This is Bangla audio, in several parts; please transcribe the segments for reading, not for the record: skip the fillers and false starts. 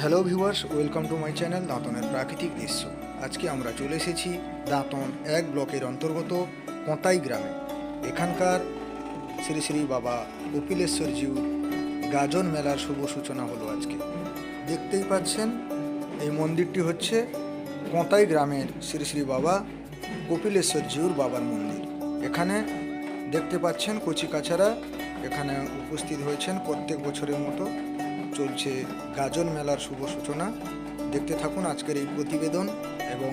Hello viewers, welcome to my channel দাঁতনের প্রাকৃতিক দৃশ্য। আজকে আমরা চলে এসেছি দাঁতন এক ব্লকের অন্তর্গত কোঁতাই গ্রামে। এখানকার শ্রী শ্রী বাবা কপিলেশ্বর জিউর গাজন মেলার শুভ সূচনা হলো আজকে। দেখতেই পাচ্ছেন এই মন্দিরটি হচ্ছে কোঁতাই গ্রামের শ্রী শ্রী বাবা কপিলেশ্বর জিউর বাবার মন্দির। এখানে দেখতে পাচ্ছেন কচিকাচারা এখানে উপস্থিত হয়েছেন। প্রত্যেক বছরের মতো চলছে গাজন মেলার শুভ সূচনা। দেখতে থাকুন আজকের এই প্রতিবেদন, এবং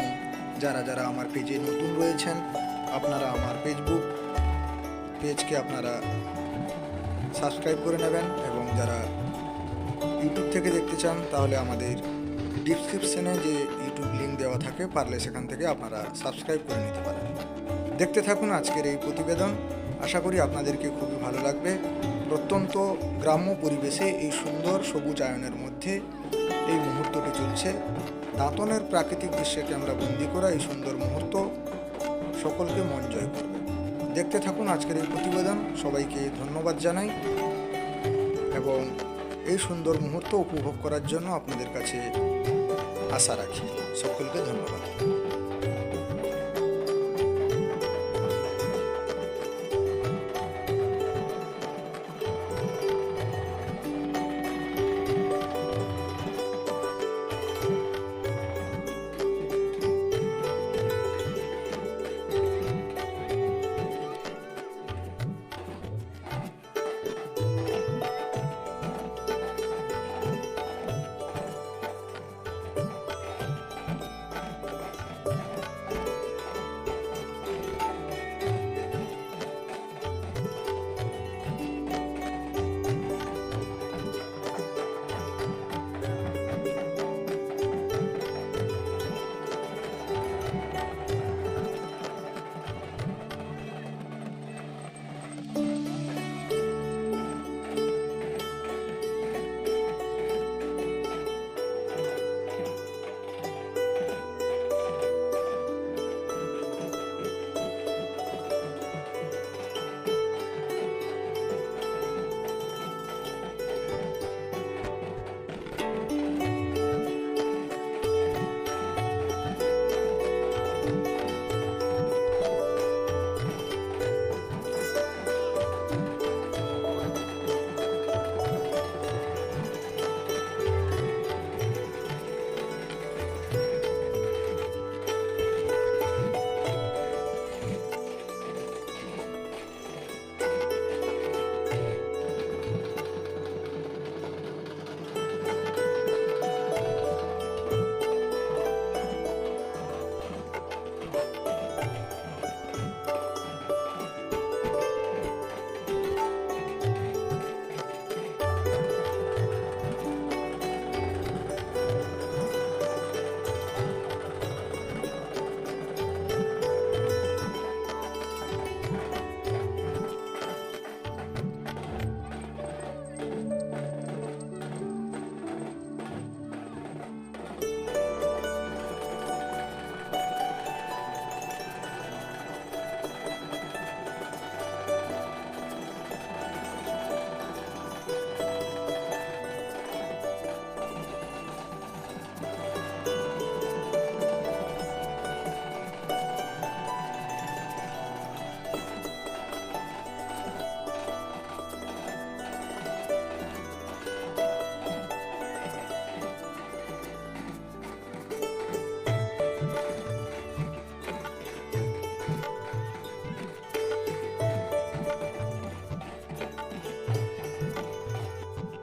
যারা যারা আমার পেজে নতুন রয়েছেন আপনারা আমার ফেসবুক পেজকে আপনারা সাবস্ক্রাইব করে নেবেন, এবং যারা ইউটিউব থেকে দেখতে চান তাহলে আমাদের ডিসক্রিপশনে যে ইউটিউব লিঙ্ক দেওয়া থাকে, পারলে সেখান থেকে আপনারা সাবস্ক্রাইব করে নিতে পারেন। দেখতে থাকুন আজকের এই প্রতিবেদন, আশা করি আপনাদেরকে খুবই ভালো লাগবে। প্রত্যন্ত গ্রাম্য পরিবেশে এই সুন্দর সবুজায়নের মধ্যে এই মুহূর্তটি চলছে। দাঁতনের প্রাকৃতিক দৃশ্যে ক্যামেরা বন্দি করা এই সুন্দর মুহূর্ত সকলকে মন জয় করবে। দেখতে থাকুন আজকের এই প্রতিবেদন। সবাইকে ধন্যবাদ জানাই, এবং এই সুন্দর মুহূর্ত উপভোগ করার জন্য আপনাদের কাছে আশা রাখি। সকলকে ধন্যবাদ।